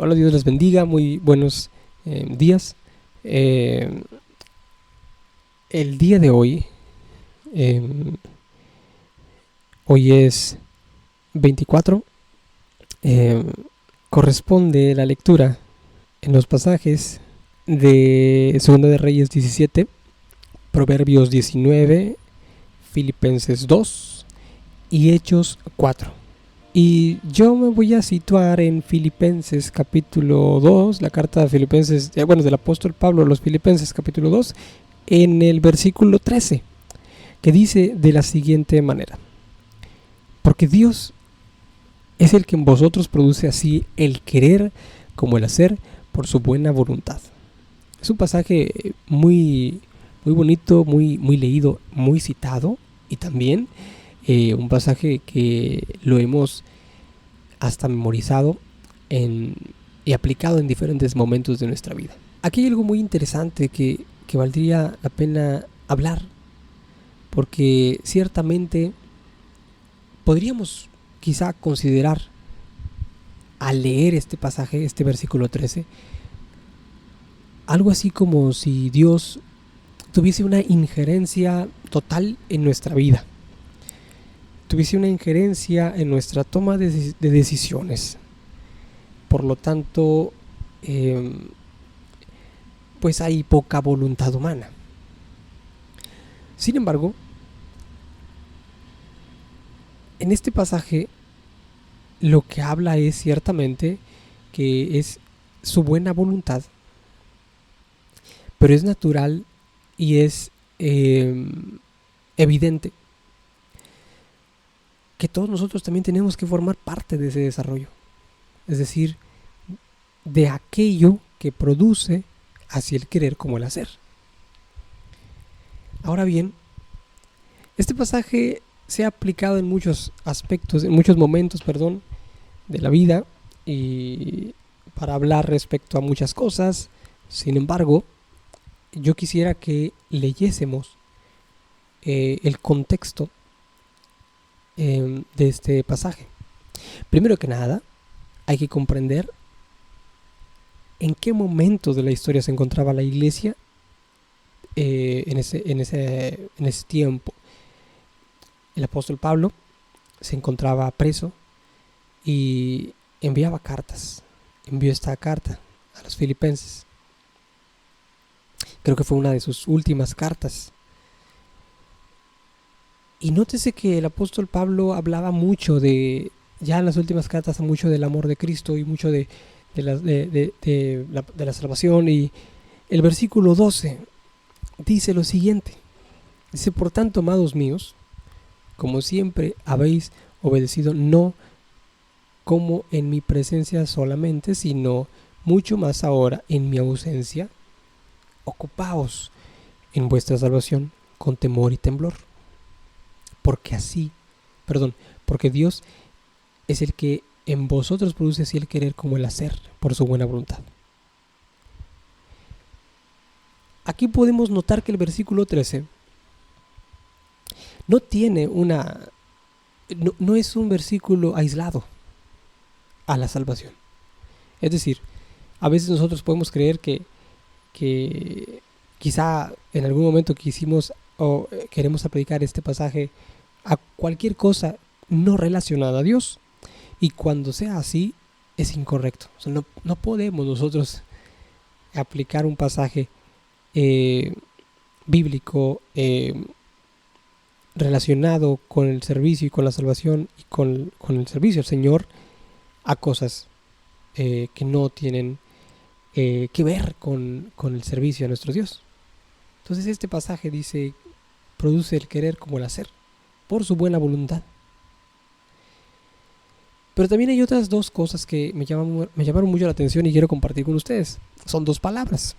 Hola, Dios les bendiga, muy buenos días. Eh, el día de hoy, eh, hoy es 24, eh, corresponde la lectura en los pasajes de 2 de Reyes 17, Proverbios 19, Filipenses 2 y Hechos 4. Y yo me voy a situar en Filipenses capítulo 2, la carta de Filipenses, del apóstol Pablo a los Filipenses capítulo 2, en el versículo 13, que dice de la siguiente manera: porque Dios es el que en vosotros produce así el querer como el hacer por su buena voluntad. Es un pasaje muy bonito, muy leído, muy citado, y también un pasaje que lo hemos hasta memorizado y aplicado en diferentes momentos de nuestra vida. Aquí hay algo muy interesante que valdría la pena hablar, porque ciertamente podríamos quizá considerar, al leer este pasaje, este versículo 13, algo así como si Dios tuviese una injerencia total en nuestra vida, tuviese una injerencia en nuestra toma de decisiones. Por lo tanto, pues hay poca voluntad humana. Sin embargo, en este pasaje lo que habla es ciertamente que es su buena voluntad, pero es natural y es evidente que todos nosotros también tenemos que formar parte de ese desarrollo, es decir, de aquello que produce así el querer como el hacer. Ahora bien, este pasaje se ha aplicado en muchos aspectos, en muchos momentos, de la vida, y para hablar respecto a muchas cosas. Sin embargo, yo quisiera que leyésemos el contexto de este pasaje. Primero que nada, hay que comprender en qué momento de la historia se encontraba la iglesia en ese tiempo. El apóstol Pablo se encontraba preso y enviaba cartas. Envió esta carta a los filipenses. Creo que fue una de sus últimas cartas. Y nótese que el apóstol Pablo hablaba mucho ya en las últimas cartas, mucho del amor de Cristo y mucho de la salvación. Y el versículo 12 dice lo siguiente. Dice: por tanto, amados míos, como siempre habéis obedecido, no como en mi presencia solamente, sino mucho más ahora en mi ausencia, ocupaos en vuestra salvación con temor y temblor. Porque Dios es el que en vosotros produce así el querer como el hacer por su buena voluntad. Aquí podemos notar que el versículo 13 no tiene no es un versículo aislado a la salvación. Es decir, a veces nosotros podemos creer que quizá en algún momento quisimos o queremos aplicar este pasaje a cualquier cosa no relacionada a Dios, y cuando sea así es incorrecto. O sea, no podemos nosotros aplicar un pasaje bíblico relacionado con el servicio y con la salvación y con el servicio al Señor a cosas que no tienen que ver con el servicio a nuestro Dios. Entonces este pasaje dice: produce el querer como el hacer por su buena voluntad. Pero también hay otras dos cosas que me llamaron mucho la atención y quiero compartir con ustedes. Son dos palabras: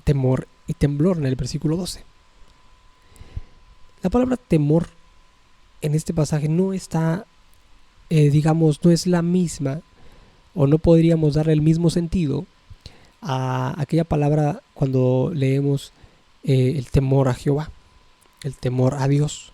temor y temblor, en el versículo 12. La palabra temor en este pasaje no está, no es la misma, o no podríamos darle el mismo sentido a aquella palabra cuando leemos el temor a Jehová, el temor a Dios.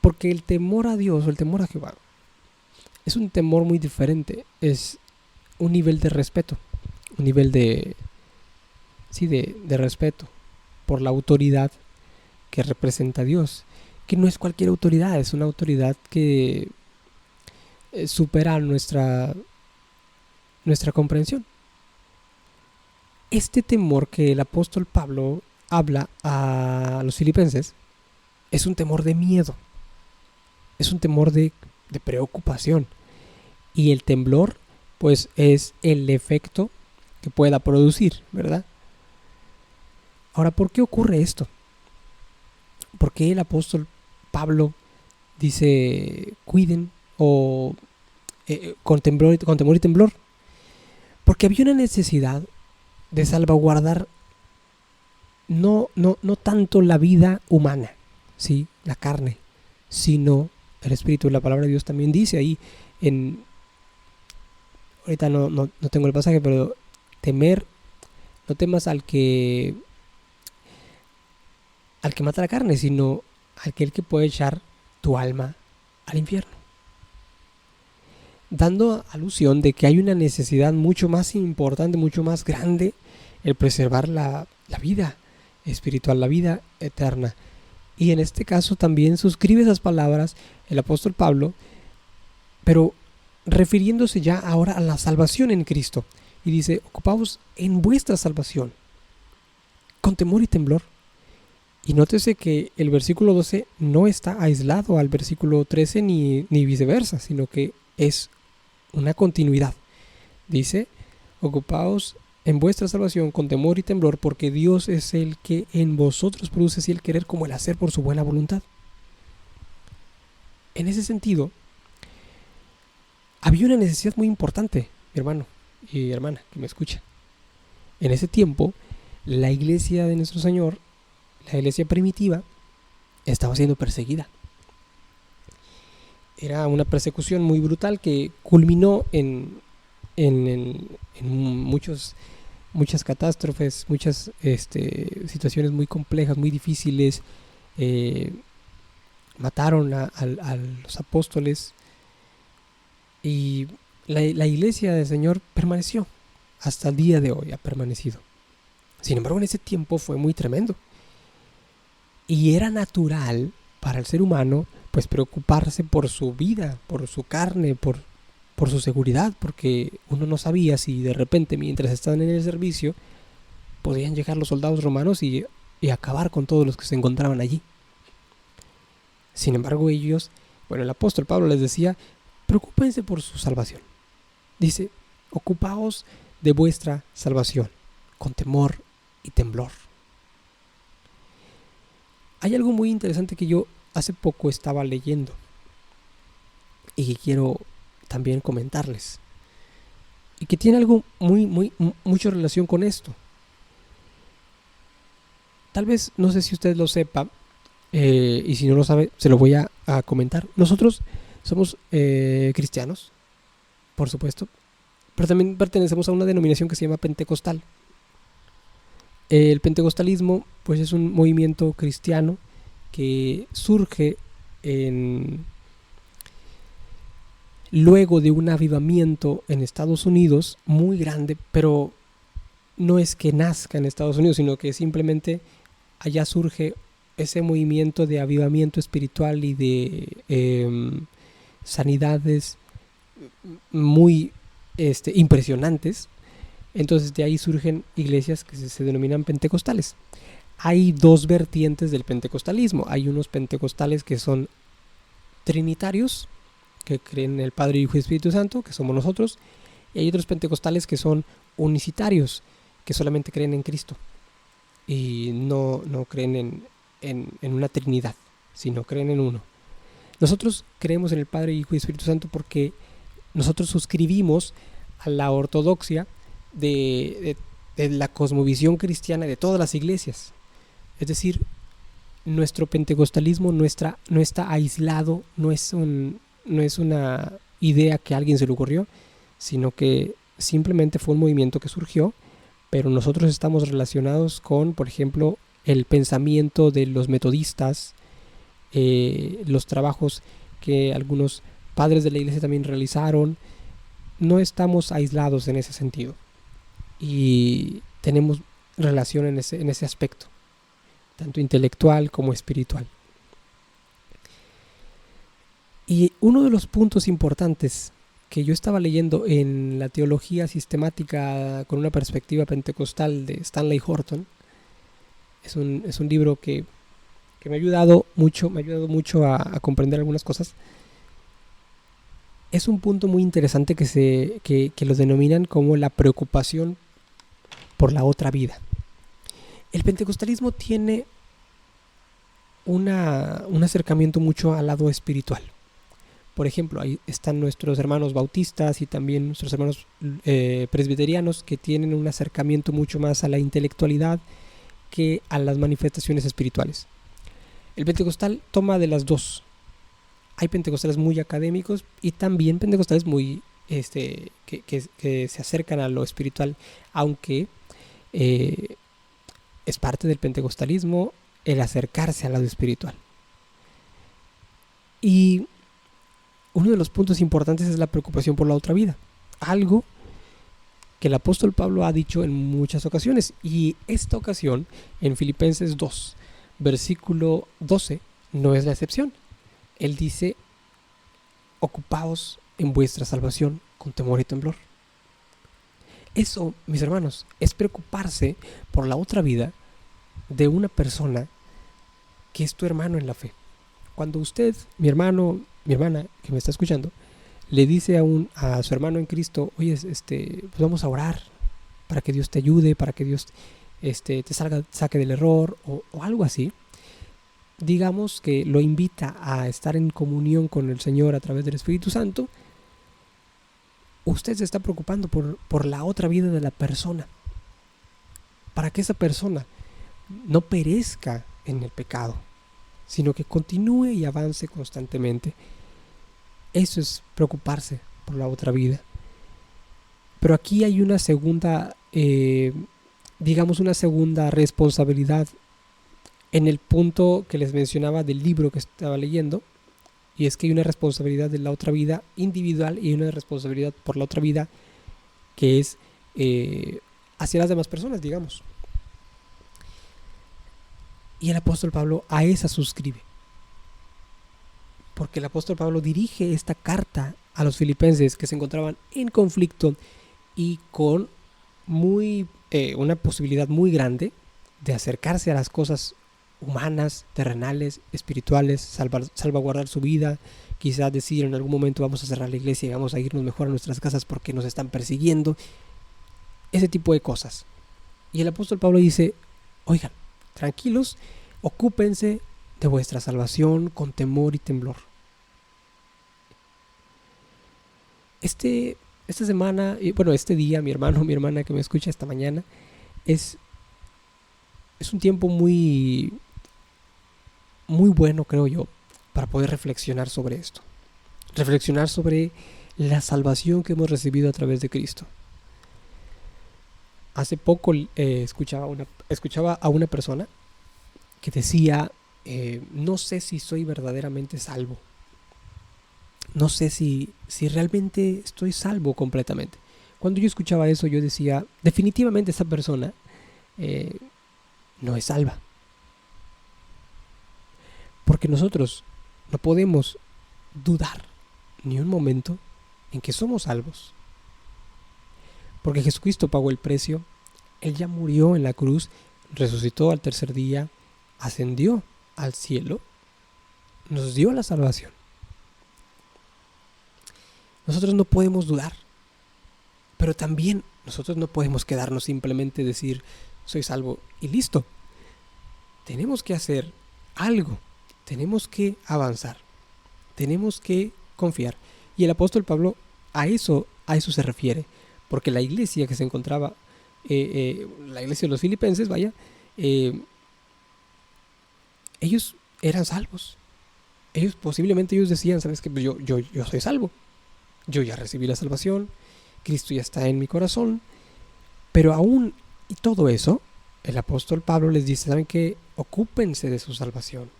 Porque el temor a Dios o el temor a Jehová es un temor muy diferente. Es un nivel de respeto, un nivel de respeto por la autoridad que representa a Dios, que no es cualquier autoridad, es una autoridad que supera nuestra comprensión. Este temor que el apóstol Pablo habla a los filipenses es un temor de miedo, es un temor de preocupación, y el temblor pues es el efecto que pueda producir, ¿verdad? Ahora, ¿por qué ocurre esto? ¿Por qué el apóstol Pablo dice cuiden o con temor y temblor? Porque había una necesidad de salvaguardar no tanto la vida humana, ¿sí? La carne, sino el espíritu. La palabra de Dios también dice ahí ahorita no tengo el pasaje, pero no temas al que mata la carne, sino aquel que puede echar tu alma al infierno. Dando alusión de que hay una necesidad mucho más importante, mucho más grande, el preservar la vida espiritual, la vida eterna. Y en este caso también suscribe esas palabras el apóstol Pablo, pero refiriéndose ya ahora a la salvación en Cristo. Y dice, ocupaos en vuestra salvación, con temor y temblor. Y nótese que el versículo 12 no está aislado al versículo 13 ni viceversa, sino que es una continuidad. Dice, ocupaos en vuestra salvación con temor y temblor, porque Dios es el que en vosotros produce así el querer como el hacer por su buena voluntad. En ese sentido, había una necesidad muy importante, mi hermano y hermana que me escucha. En ese tiempo, la iglesia de nuestro Señor, la iglesia primitiva, estaba siendo perseguida. Era una persecución muy brutal que culminó en muchas catástrofes, muchas situaciones muy complejas, muy difíciles. Mataron a los apóstoles, y la iglesia del Señor permaneció. Hasta el día de hoy ha permanecido. Sin embargo, en ese tiempo fue muy tremendo. Y era natural para el ser humano pues preocuparse por su vida, por su carne, por su seguridad, porque uno no sabía si de repente mientras estaban en el servicio podían llegar los soldados romanos y acabar con todos los que se encontraban allí. Sin embargo, el apóstol Pablo les decía, preocúpense por su salvación. Dice, ocupaos de vuestra salvación con temor y temblor. Hay algo muy interesante que yo hace poco estaba leyendo y que quiero también comentarles, y que tiene algo mucha relación con esto. Tal vez, no sé si usted lo sepa, y si no lo sabe, se lo voy a comentar. Nosotros somos cristianos, por supuesto, pero también pertenecemos a una denominación que se llama pentecostal. El pentecostalismo pues es un movimiento cristiano que surge luego de un avivamiento en Estados Unidos muy grande, pero no es que nazca en Estados Unidos, sino que simplemente allá surge ese movimiento de avivamiento espiritual y de sanidades muy impresionantes. Entonces de ahí surgen iglesias que se denominan pentecostales. Hay dos vertientes del pentecostalismo. Hay unos pentecostales que son trinitarios, que creen en el Padre, Hijo y Espíritu Santo, que somos nosotros, y hay otros pentecostales que son unicitarios, que solamente creen en Cristo y no creen en una trinidad, sino creen en uno. Nosotros creemos en el Padre, Hijo y Espíritu Santo porque nosotros suscribimos a la ortodoxia de la cosmovisión cristiana de todas las iglesias. Es decir, nuestro pentecostalismo no está aislado, no es una idea que a alguien se le ocurrió, sino que simplemente fue un movimiento que surgió, pero nosotros estamos relacionados con, por ejemplo, el pensamiento de los metodistas, los trabajos que algunos padres de la iglesia también realizaron, no estamos aislados en ese sentido y tenemos relación en ese aspecto, tanto intelectual como espiritual. Y uno de los puntos importantes que yo estaba leyendo en la teología sistemática con una perspectiva pentecostal de Stanley Horton, es un libro que me ha ayudado mucho a comprender algunas cosas. Es un punto muy interesante que lo denominan como la preocupación por la otra vida. El pentecostalismo tiene un acercamiento mucho al lado espiritual. Por ejemplo, ahí están nuestros hermanos bautistas y también nuestros hermanos presbiterianos, que tienen un acercamiento mucho más a la intelectualidad que a las manifestaciones espirituales. El pentecostal toma de las dos. Hay pentecostales muy académicos y también pentecostales muy que se acercan a lo espiritual, aunque es parte del pentecostalismo el acercarse al lado espiritual. Y uno de los puntos importantes es la preocupación por la otra vida, algo que el apóstol Pablo ha dicho en muchas ocasiones, y esta ocasión en Filipenses 2, versículo 12, no es la excepción. Él dice: ocupaos en vuestra salvación con temor y temblor. Eso, mis hermanos, es preocuparse por la otra vida de una persona que es tu hermano en la fe. Cuando usted, mi hermano, mi hermana que me está escuchando, le dice a su hermano en Cristo: oye, pues vamos a orar para que Dios te ayude, para que Dios te saque del error o algo así, digamos que lo invita a estar en comunión con el Señor a través del Espíritu Santo, usted se está preocupando por la otra vida de la persona, para que esa persona no perezca en el pecado, sino que continúe y avance constantemente. Eso es preocuparse por la otra vida. Pero aquí hay una segunda, una segunda responsabilidad en el punto que les mencionaba del libro que estaba leyendo, y es que hay una responsabilidad de la otra vida individual y una responsabilidad por la otra vida que es hacia las demás personas, digamos. Y el apóstol Pablo a esa suscribe, porque el apóstol Pablo dirige esta carta a los filipenses que se encontraban en conflicto y con una posibilidad muy grande de acercarse a las cosas humanas, terrenales, espirituales, salvaguardar su vida, quizás decir en algún momento: vamos a cerrar la iglesia y vamos a irnos mejor a nuestras casas porque nos están persiguiendo, ese tipo de cosas. Y el apóstol Pablo dice: oigan, tranquilos, ocúpense de vuestra salvación con temor y temblor. Esta semana, este día, mi hermano, mi hermana que me escucha esta mañana, es un tiempo muy bueno, creo yo, para poder reflexionar sobre esto. Reflexionar sobre la salvación que hemos recibido a través de Cristo. Hace poco escuchaba a una persona que decía: no sé si soy verdaderamente salvo. No sé si realmente estoy salvo completamente. Cuando yo escuchaba eso, yo decía: definitivamente esa persona no es salva. Porque nosotros no podemos dudar ni un momento en que somos salvos. Porque Jesucristo pagó el precio. Él ya murió en la cruz, resucitó al tercer día, ascendió al cielo, nos dio la salvación. Nosotros no podemos dudar, pero también nosotros no podemos quedarnos simplemente decir: soy salvo y listo. Tenemos que hacer algo, tenemos que avanzar, tenemos que confiar. Y el apóstol Pablo a eso se refiere, porque la iglesia que se encontraba, la iglesia de los filipenses, ellos eran salvos. Posiblemente ellos decían: sabes que yo soy salvo, yo ya recibí la salvación, Cristo ya está en mi corazón. Pero aún y todo eso, el apóstol Pablo les dice: saben que ocúpense de su salvación,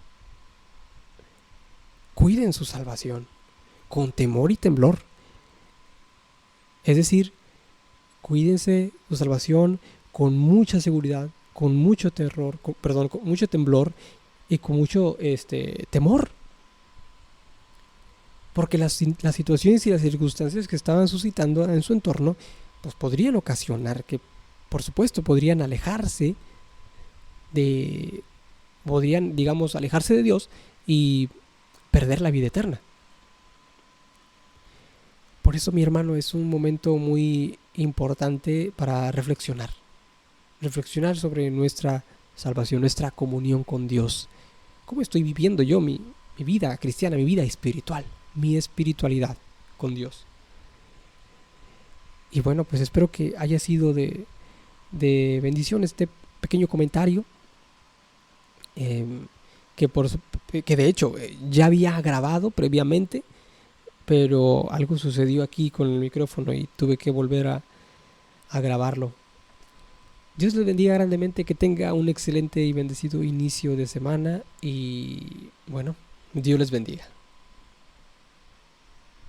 cuiden su salvación con temor y temblor. Es decir, cuídense su salvación con mucha seguridad, con mucho terror, con mucho temblor y con mucho temor. Porque las situaciones y las circunstancias que estaban suscitando en su entorno, pues podrían ocasionar que, por supuesto, podrían digamos, alejarse de Dios y perder la vida eterna. Por eso, mi hermano, es un momento muy importante para reflexionar. Reflexionar sobre nuestra salvación, nuestra comunión con Dios. ¿Cómo estoy viviendo yo mi vida cristiana, mi vida espiritual, mi espiritualidad con Dios? Y bueno, pues espero que haya sido de bendición este pequeño comentario. eh, que de hecho ya había grabado previamente, pero algo sucedió aquí con el micrófono y tuve que volver a grabarlo. Dios les bendiga grandemente, que tenga un excelente y bendecido inicio de semana y bueno, Dios les bendiga.